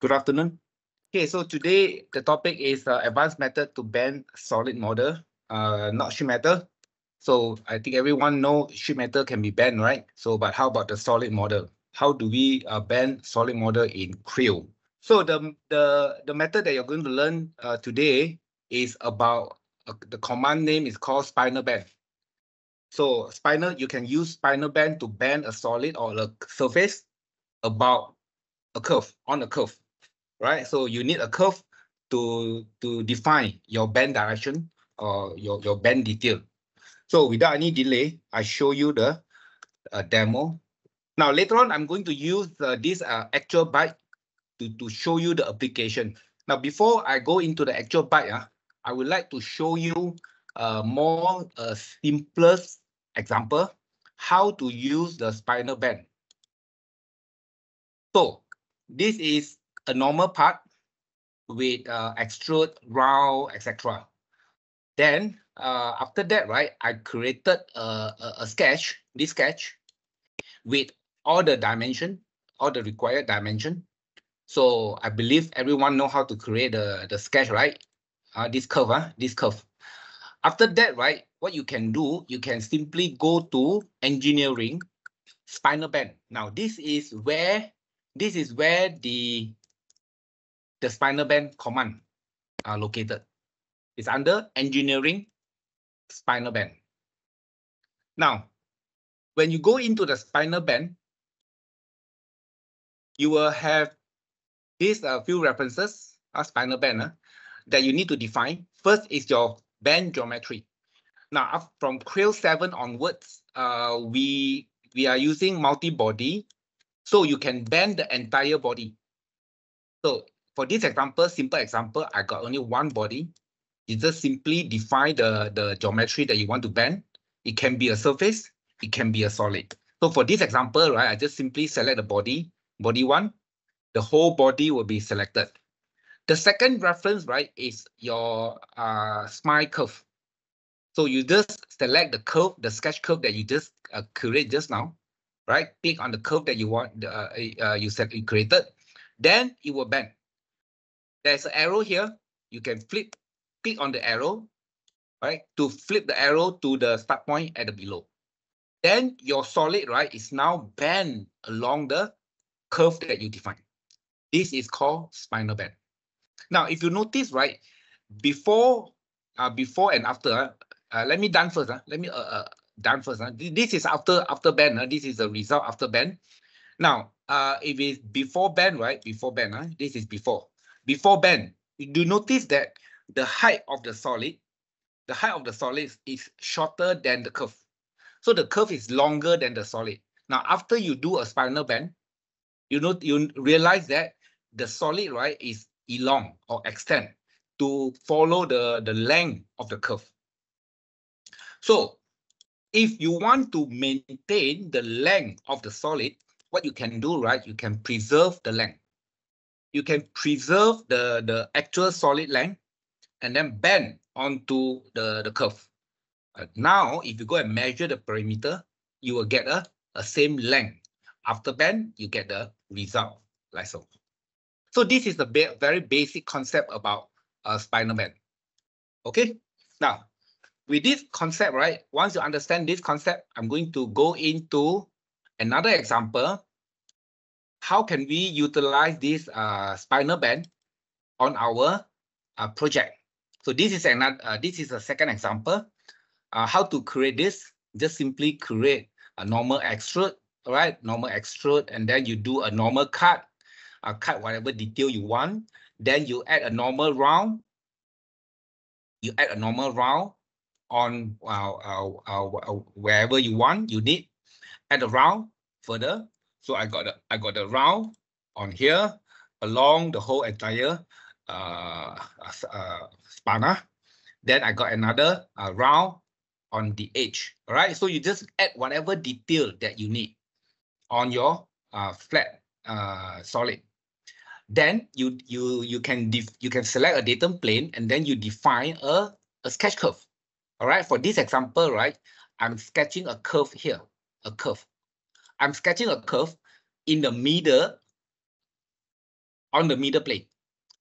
Good afternoon. Okay, so today the topic is advanced method to bend solid model, not sheet metal. So I think everyone know sheet metal can be bent, right? So, but how about the solid model? How do we bend solid model in Creo? So the method that you're going to learn today is about the command name is called spinal bend. So spinal, you can use spinal bend to bend a solid or a surface about a curve on a curve. Right? So you need a curve to define your bend direction or your bend detail. So without any delay, I show you the demo. Now later on, I'm going to use this actual bite to show you the application. Now before I go into the actual bite, I would like to show you more simplest example how to use the spinal bend. So this is a normal part with extrude, round, etc. Then after that, right, I created a sketch, this sketch, with all the dimension, all the required dimension. So I believe everyone know how to create the sketch, right? This curve, this curve. After that, right, what you can do, you can simply go to engineering, spinal bend. Now this is where the spinal bend command are located. It's under engineering spinal bend. Now, when you go into the spinal bend, you will have these few references, spinal bend, that you need to define. First is your bend geometry. Now, from Creo 7 onwards, we are using multi-body, so you can bend the entire body. So for this example, simple example, I got only one body. You just simply define the geometry that you want to bend. It can be a surface, it can be a solid. So for this example, right, I just simply select the body one, the whole body will be selected. The second reference, right, is your spine curve. So you just select the curve, the sketch curve that you just create just now, right? Click on the curve that you want, you created, then it will bend. There's an arrow here. You can click on the arrow, right, to flip the arrow to the start point at the below. Then your solid, right, is now bent along the curve that you define. This is called spinal bend. Now, if you notice, right, before and after, let me done first. Let me done first. This is after bend. This is the result after bend. Now, if it's before bend, right, before bend, this is before. Before bend, you do notice that the height of the solid is shorter than the curve. So the curve is longer than the solid. Now, after you do a spinal bend, you realize that the solid, right, is elong or extend to follow the length of the curve. So if you want to maintain the length of the solid, what you can do, right, you can preserve the length. You can preserve the actual solid length and then bend onto the curve. Now, if you go and measure the perimeter, you will get a same length. After bend, you get the result like so. So this is the very basic concept about spinal bend. Okay. Now, with this concept, right? Once you understand this concept, I'm going to go into another example. How can we utilize this spinal bend on our project? So this is another. This is a second example. How to create this? Just simply create a normal extrude, right? Normal extrude, and then you do a normal cut. Cut whatever detail you want. Then you add a normal round. You add a normal round on wherever you want. You need add a round further. So I got the round on here along the whole entire spanner. Then I got another round on the edge. All right. So you just add whatever detail that you need on your flat solid. Then you can select a datum plane and then you define a sketch curve. All right. For this example, right, I'm sketching a curve here, a curve. I'm sketching a curve in the middle on the middle plane,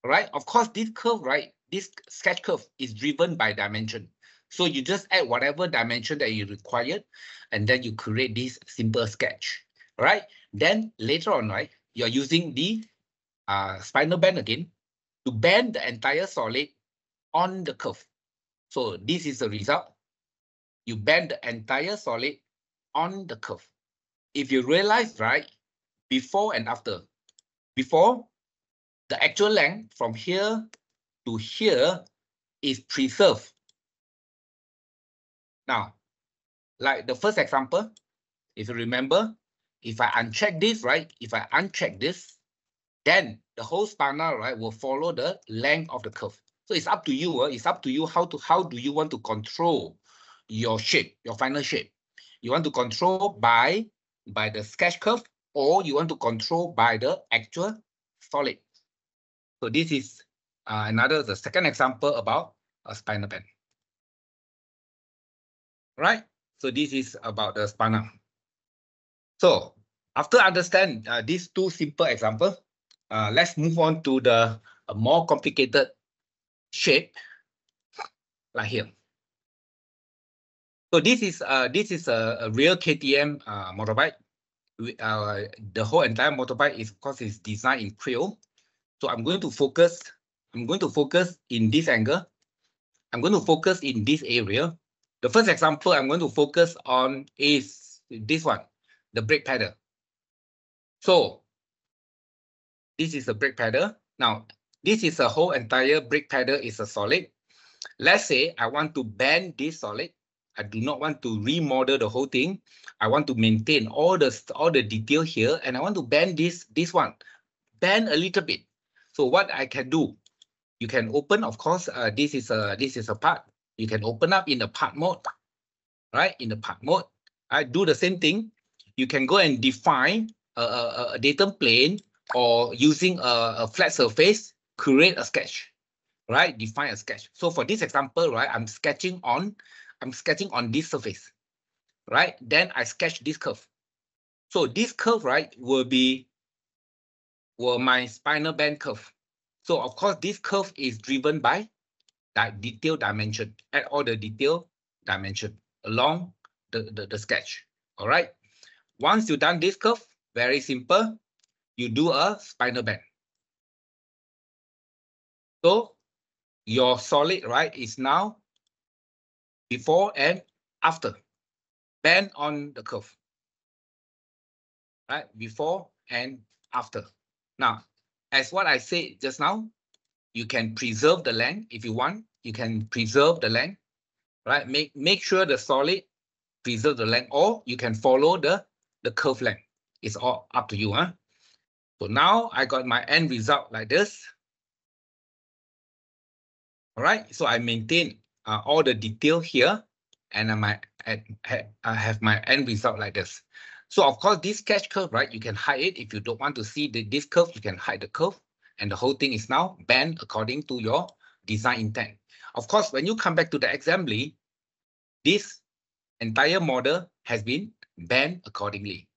right? Of course, this curve, right? This sketch curve is driven by dimension. So you just add whatever dimension that you required, and then you create this simple sketch, right? Then later on, right, you're using the spinal bend again to bend the entire solid on the curve. So this is the result. You bend the entire solid on the curve. If you realize, right, before and after, before, the actual length from here to here is preserved. Now, like the first example, if you remember, if I uncheck this, right, if I uncheck this, then the whole spinal, right, will follow the length of the curve. So it's up to you. It's up to you how do you want to control your shape, your final shape. You want to control by the sketch curve, or you want to control by the actual solid. So this is the second example about a spinal bend. Right? So this is about the spinal. So after understand these two simple examples, let's move on to the more complicated shape, like here. So this is a real KTM motorbike. The whole entire motorbike is, of course, is designed in Creo. So I'm going to focus in this angle. I'm going to focus in this area. The first example I'm going to focus on is this one, the brake pedal. So this is a brake pedal. Now, this is a whole entire brake pedal is a solid. Let's say I want to bend this solid. I do not want to remodel the whole thing. I want to maintain all the detail here, and I want to bend this one, bend a little bit. So what I can do, you can open, of course, this is a part. You can open up in the part mode, right? In the part mode, I do the same thing. You can go and define a datum plane, or using a flat surface, create a sketch, right? Define a sketch. So for this example, right, I'm sketching on this surface, right? Then I sketch this curve. So this curve, right, will my spinal bend curve. So of course, this curve is driven by that detail dimension. Add all the detail dimension along the sketch. All right. Once you've done this curve, very simple, you do a spinal bend. So your solid, right, is now before and after. Bend on the curve. Right? Before and after. Now, as what I said just now, you can preserve the length if you want. You can preserve the length, right? Make sure the solid preserve the length, or you can follow the curve length. It's all up to you, huh? So now I got my end result like this. All right. So I maintain all the detail here, and I have my end result like this. So of course, this sketch curve, right? You can hide it if you don't want to see this curve. You can hide the curve, and the whole thing is now bent according to your design intent. Of course, when you come back to the assembly, this entire model has been bent accordingly.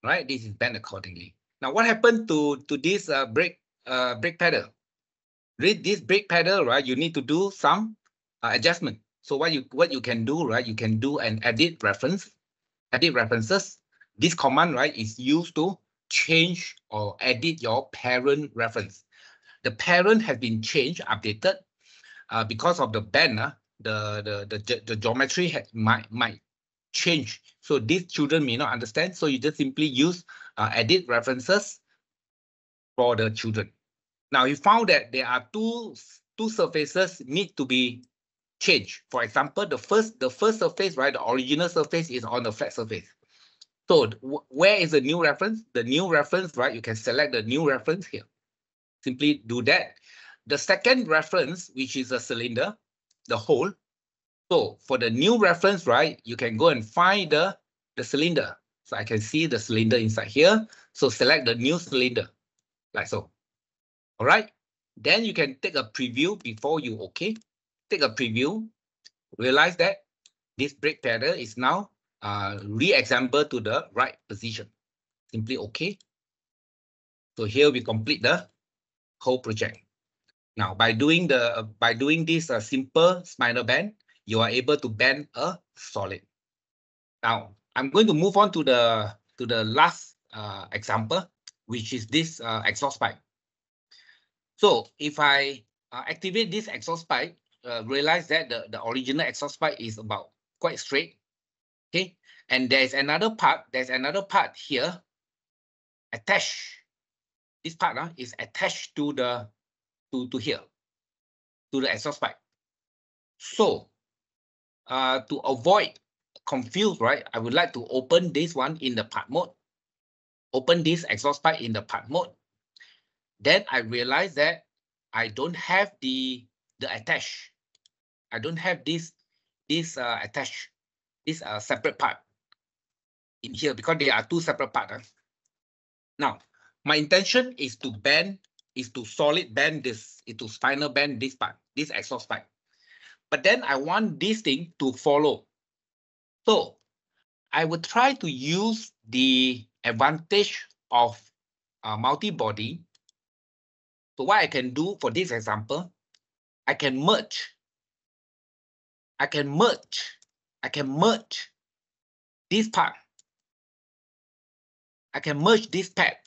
Right? This is bent accordingly. Now, what happened to this brake pedal? This brake pedal, right? You need to do some adjustment. So what you can do, right? You can do an edit references. This command, right, is used to change or edit your parent reference. The parent has been changed, updated, because of the bend. The geometry might change. So these children may not understand. So you just simply use edit references for the children. Now you found that there are two surfaces need to be changed. For example, the first surface, right, the original surface is on the flat surface. So where is the new reference? The new reference, right? You can select the new reference here. Simply do that. The second reference, which is a cylinder, the hole. So for the new reference, right, you can go and find the cylinder. So I can see the cylinder inside here. So select the new cylinder, like so. All right. Then you can take a preview before you OK. Take a preview. Realize that this brake pedal is now reassembled to the right position. Simply OK. So here we complete the whole project. Now, by doing this simple spinal bend, you are able to bend a solid. Now, I'm going to move on to the last example, which is this exhaust pipe. So if I activate this exhaust pipe, realize that the original exhaust pipe is about quite straight. Okay, and there's another part here attached. This part is attached to the here, to the exhaust pipe. So to avoid confuse, right, I would like to open this one in the part mode. Open this exhaust pipe in the part mode. Then I realize that I don't have the attach. I don't have this attach, this separate part in here because there are two separate parts. Now, my intention is to solid bend this, to spinal bend this part, this exhaust pipe. But then I want this thing to follow. So I would try to use the advantage of multi-body. So what I can do for this example, I can merge this part. I can merge this pad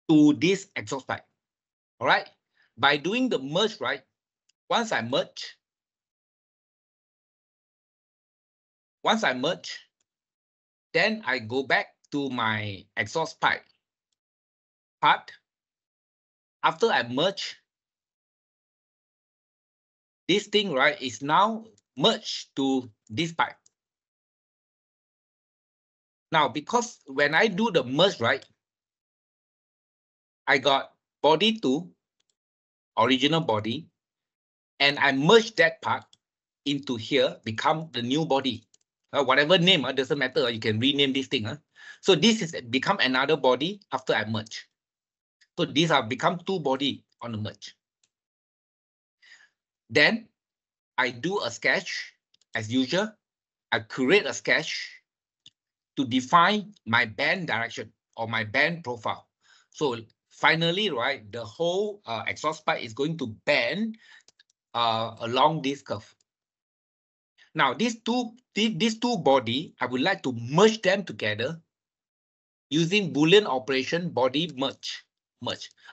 to this exhaust pipe. All right. By doing the merge, right? Once I merge, then I go back to my exhaust pipe part. After I merge, this thing, right, is now merged to this pipe. Now, because when I do the merge, right, I got body 2, original body, and I merge that part into here, become the new body. Whatever name, doesn't matter. You can rename this thing. So this is become another body after I merge. So these have become two body on the merge. Then I do a sketch as usual. I create a sketch to define my bend direction or my bend profile. So finally, right, the whole exhaust pipe is going to bend along this curve. Now, these two body, I would like to merge them together using Boolean operation body merge.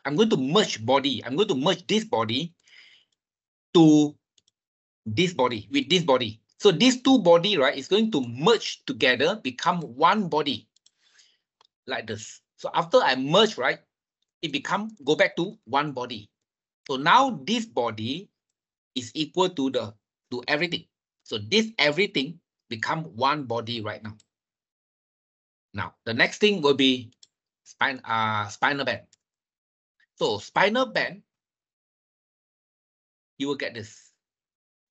I'm going to merge body. I'm going to merge this body to this body with this body. So these two body, right, is going to merge together, become one body like this. So after I merge, right, it go back to one body. So now this body is equal to everything. So this everything become one body right now. Now the next thing will be spinal bend. So spinal bend, you will get this.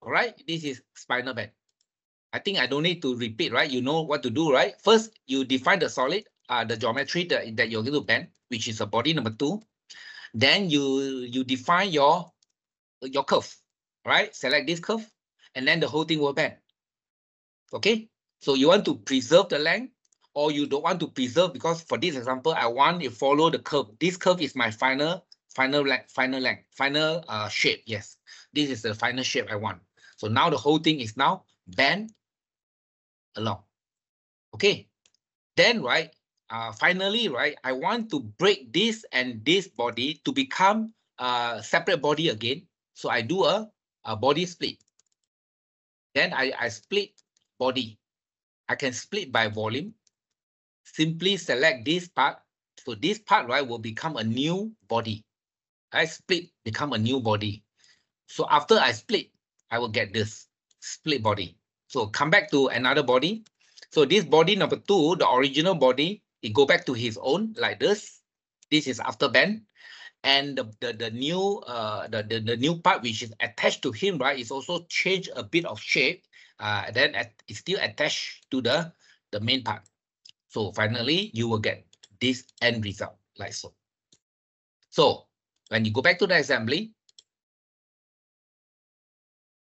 All right, this is spinal bend. I think I don't need to repeat, right? You know what to do, right? First, you define the solid, the geometry that you're going to bend, which is a body number 2. Then you define your curve, right? Select this curve, and then the whole thing will bend. Okay, so you want to preserve the length, or you don't want to preserve because for this example, I want to follow the curve. This curve is my final length, final shape. Yes, this is the final shape I want. So now the whole thing is now bend along. Okay, then right, finally, right, I want to break this and this body to become a separate body again. So I do a body split. Then I split body. I can split by volume. Simply select this part. So this part, right, will become a new body. I split, become a new body. So after I split, I will get this split body. So come back to another body. So this body number 2, the original body, it go back to his own like this. This is after bend. And the new part which is attached to him, right, is also change a bit of shape. Then it's still attached to the main part. So finally, you will get this end result like so. So when you go back to the assembly,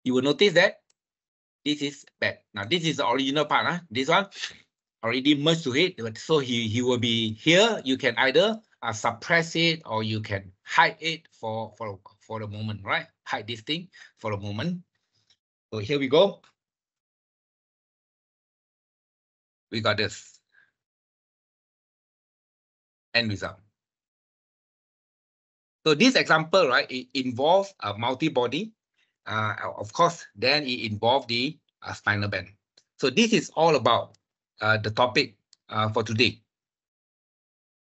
you will notice that this is bad. Now this is the original part. This one already merged to it. So he will be here. You can either suppress it, or you can hide it for the moment, right? Hide this thing for a moment. So here we go. We got this end result. So this example, right, it involves a multi-body. Of course, then it involves the spinal band. So this is all about the topic for today.